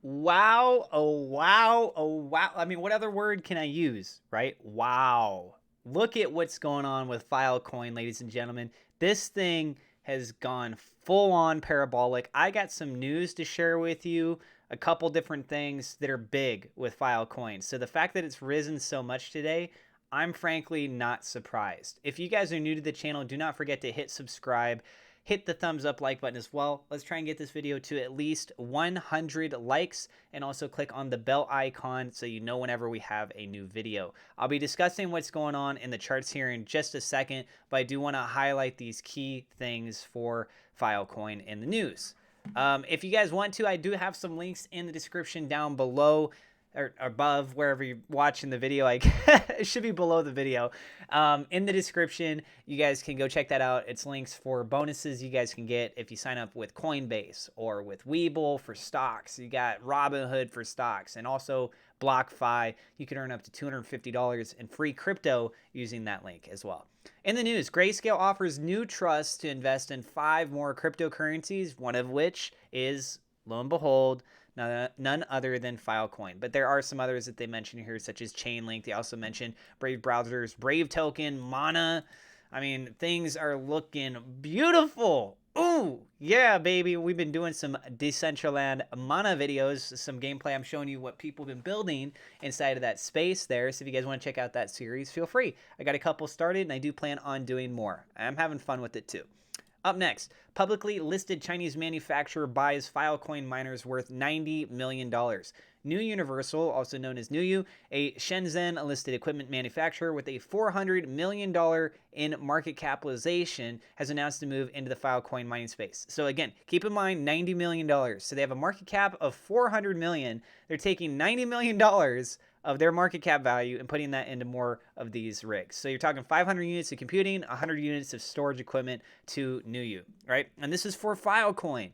Wow, oh wow, oh wow. I mean, what other word can I use, right? Wow. Look at what's going on with Filecoin, ladies and gentlemen. This thing has gone full on parabolic. I got some news to share with you, a couple different things that are big with Filecoin. So the fact that it's risen so much today, I'm frankly not surprised. If you guys are new to the channel, do not forget to hit subscribe. Hit the thumbs up like button as well. Let's try and get this video to at least 100 likes, and also click on the bell icon so you know whenever we have a new video. I'll be discussing what's going on in the charts here in just a second, but I do want to highlight these key things for Filecoin in the news. If you guys want to, I do have some links in the description down below, or above, wherever you're watching the video. It should be below the video. In the description, you guys can go check that out. It's links for bonuses you guys can get if you sign up with Coinbase or with Webull for stocks. You got Robinhood for stocks, and also BlockFi. You can earn up to $250 in free crypto using that link as well. In the news, Grayscale offers new trusts to invest in 5 more cryptocurrencies, one of which is, lo and behold, none other than Filecoin. But there are some others that they mention here, such as Chainlink. They also mention Brave Browser's Brave Token, Mana. I mean, things are looking beautiful. Ooh, yeah, baby. We've been doing some Decentraland Mana videos, some gameplay. I'm showing you what people have been building inside of that space there. So if you guys want to check out that series, feel free. I got a couple started, and I do plan on doing more. I'm having fun with it too. Up next, publicly listed Chinese manufacturer buys Filecoin miners worth $90 million. New Universal, also known as Nuyu, a Shenzhen-listed equipment manufacturer with a $400 million in market capitalization, has announced to move into the Filecoin mining space. So again, keep in mind $90 million. So they have a market cap of $400 million. They're taking $90 million of their market cap value and putting that into more of these rigs. So you're talking 500 units of computing, 100 units of storage equipment to Nuyu, right? And this is for Filecoin.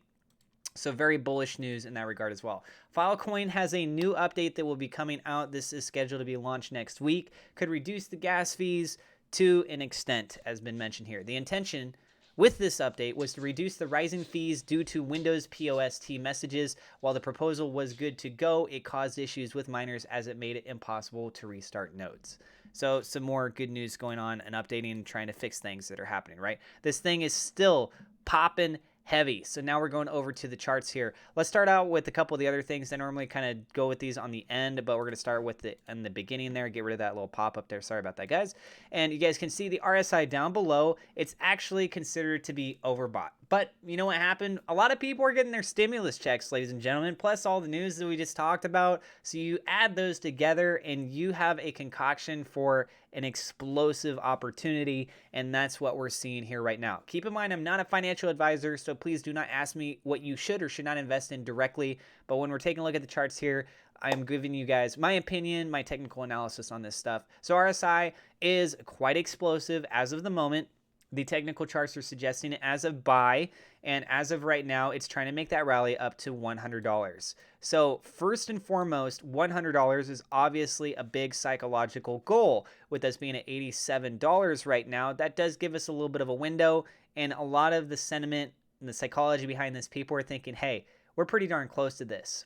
So very bullish news in that regard as well. Filecoin has a new update that will be coming out. This is scheduled to be launched next week. Could reduce the gas fees to an extent, as been mentioned here. The intention with this update was to reduce the rising fees due to Windows POST messages. While the proposal was good to go, it caused issues with miners as it made it impossible to restart nodes. So some more good news going on and updating and trying to fix things that are happening, right? This thing is still popping heavy. So now we're going over to the charts here. Let's start out with a couple of the other things. I normally kind of go with these on the end, but we're going to start with it in the beginning there. Get rid of that little pop-up there. Sorry about that, guys. And you guys can see the RSI down below. It's actually considered to be overbought. But you know what happened? A lot of people are getting their stimulus checks, ladies and gentlemen, plus all the news that we just talked about. So you add those together and you have a concoction for an explosive opportunity, and that's what we're seeing here right now. Keep in mind, I'm not a financial advisor, so please do not ask me what you should or should not invest in directly. But when we're taking a look at the charts here, I'm giving you guys my opinion, my technical analysis on this stuff. So RSI is quite explosive as of the moment. The technical charts are suggesting it as a buy, and as of right now, it's trying to make that rally up to $100. So first and foremost, $100 is obviously a big psychological goal. With us being at $87 right now, that does give us a little bit of a window, and a lot of the sentiment and the psychology behind this, people are thinking, hey, we're pretty darn close to this.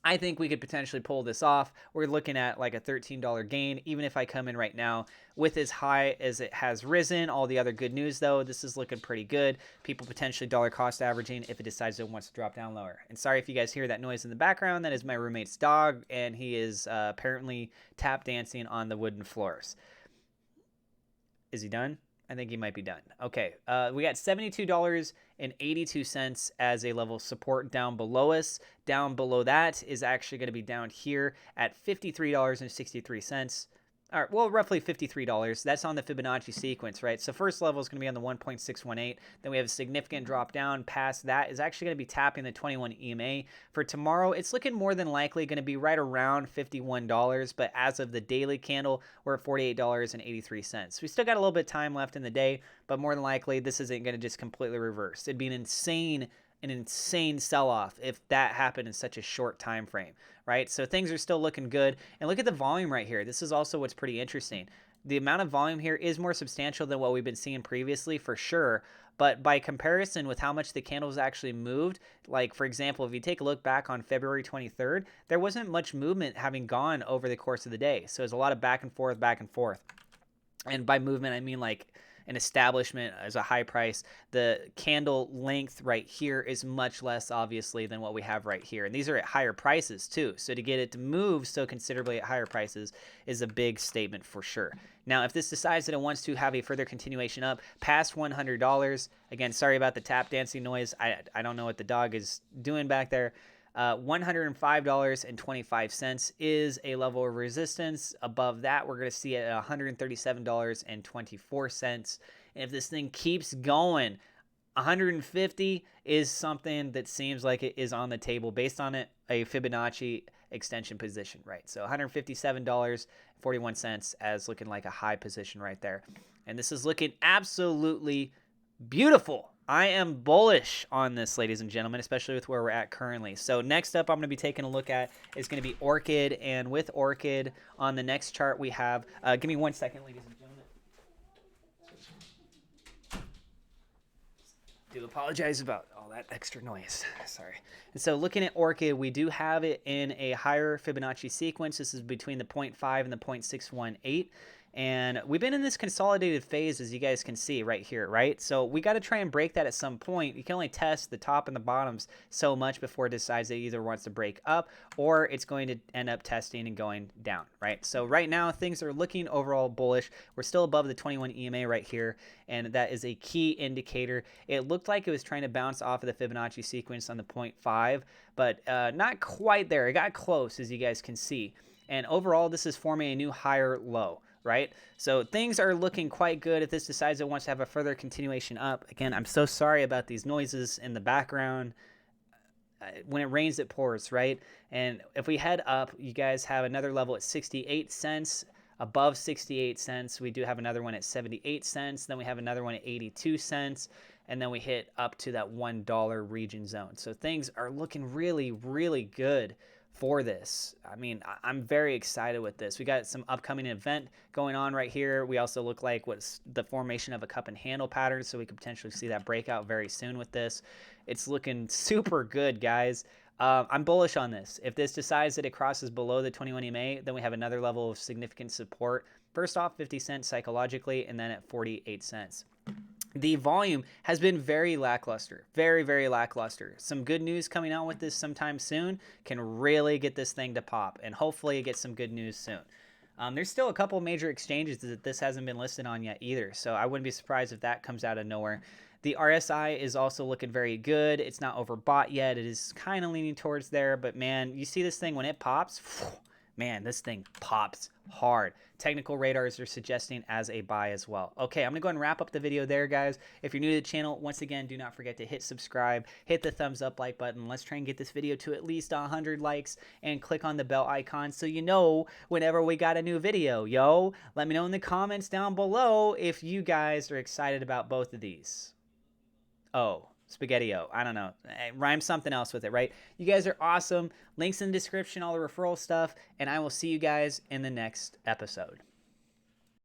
I think we could potentially pull this off. We're looking at like a $13 gain, even if I come in right now with as high as it has risen. All the other good news, though, this is looking pretty good. People potentially dollar cost averaging if it decides it wants to drop down lower. And sorry if you guys hear that noise in the background. That is my roommate's dog, and he is apparently tap dancing on the wooden floors. Is he done? I think he might be done. Okay, we got $72.82 as a level of support down below us. Down below that is actually going to be down here at $53.63. All right, well, roughly $53. That's on the Fibonacci sequence, right? So first level is going to be on the 1.618. Then we have a significant drop down past that is actually going to be tapping the 21 EMA. For tomorrow, it's looking more than likely going to be right around $51. But as of the daily candle, we're at $48.83. We still got a little bit of time left in the day, but more than likely, this isn't going to just completely reverse. It'd be an insane sell-off if that happened in such a short time frame, right? So things are still looking good. And look at the volume right here. This is also what's pretty interesting. The amount of volume here is more substantial than what we've been seeing previously, for sure. But by comparison with how much the candles actually moved, like for example, if you take a look back on February 23rd, there wasn't much movement having gone over the course of the day. So there's a lot of back and forth, back and forth. And by movement, I mean like an establishment as a high price. The candle length right here is much less obviously than what we have right here. And these are at higher prices too. So to get it to move so considerably at higher prices is a big statement for sure. Now, if this decides that it wants to have a further continuation up past $100, again, sorry about the tap dancing noise. I don't know what the dog is doing back there. $105.25 is a level of resistance. Above that, we're going to see it at $137.24. And if this thing keeps going, 150 is something that seems like it is on the table based on it, a Fibonacci extension position, right? So $157.41 as looking like a high position right there. And this is looking absolutely beautiful. I am bullish on this, ladies and gentlemen, especially with where we're at currently. So next up I'm going to be taking a look at is going to be Orchid. And with Orchid on the next chart we have, give me 1 second, ladies and gentlemen. Do apologize about all that extra noise. Sorry. And so looking at Orchid, we do have it in a higher Fibonacci sequence. This is between the 0.5 and the 0.618. And we've been in this consolidated phase, as you guys can see right here, right? So we got to try and break that at some point. You can only test the top and the bottoms so much before it decides that it either wants to break up or it's going to end up testing and going down, right? So right now, things are looking overall bullish. We're still above the 21 EMA right here, and that is a key indicator. It looked like it was trying to bounce off of the Fibonacci sequence on the 0.5, but not quite there. It got close, as you guys can see. And overall, this is forming a new higher low. Right? So things are looking quite good if this decides it wants to have a further continuation up. Again, I'm so sorry about these noises in the background. When it rains, it pours, right? And if we head up, you guys have another level at 68 cents. Above 68 cents, we do have another one at 78 cents. Then we have another one at 82 cents. And then we hit up to that $1 region zone. So things are looking really, really good for this. I mean, I'm very excited with this. We got some upcoming event going on right here. We also look like what's the formation of a cup and handle pattern, so we could potentially see that breakout very soon with this. It's looking super good, guys. I'm bullish on this. If this decides that it crosses below the 21 EMA, then we have another level of significant support. First off, 50 cents psychologically, and then at 48 cents. The volume has been very lackluster, very, very lackluster. Some good news coming out with this sometime soon can really get this thing to pop, and hopefully get some good news soon. There's still a couple major exchanges that this hasn't been listed on yet either, so I wouldn't be surprised if that comes out of nowhere. The RSI is also looking very good. It's not overbought yet. It is kind of leaning towards there, but man, you see this thing when it pops, man, this thing pops hard. Technical radars are suggesting as a buy as well. Okay, I'm going to go ahead and wrap up the video there, guys. If you're new to the channel, once again, do not forget to hit subscribe, hit the thumbs up like button. Let's try and get this video to at least 100 likes, and click on the bell icon so you know whenever we got a new video, yo. Let me know in the comments down below if you guys are excited about both of these. Oh, Spaghetti-O. I don't know. Rhyme something else with it, right? You guys are awesome. Links in the description, all the referral stuff, and I will see you guys in the next episode.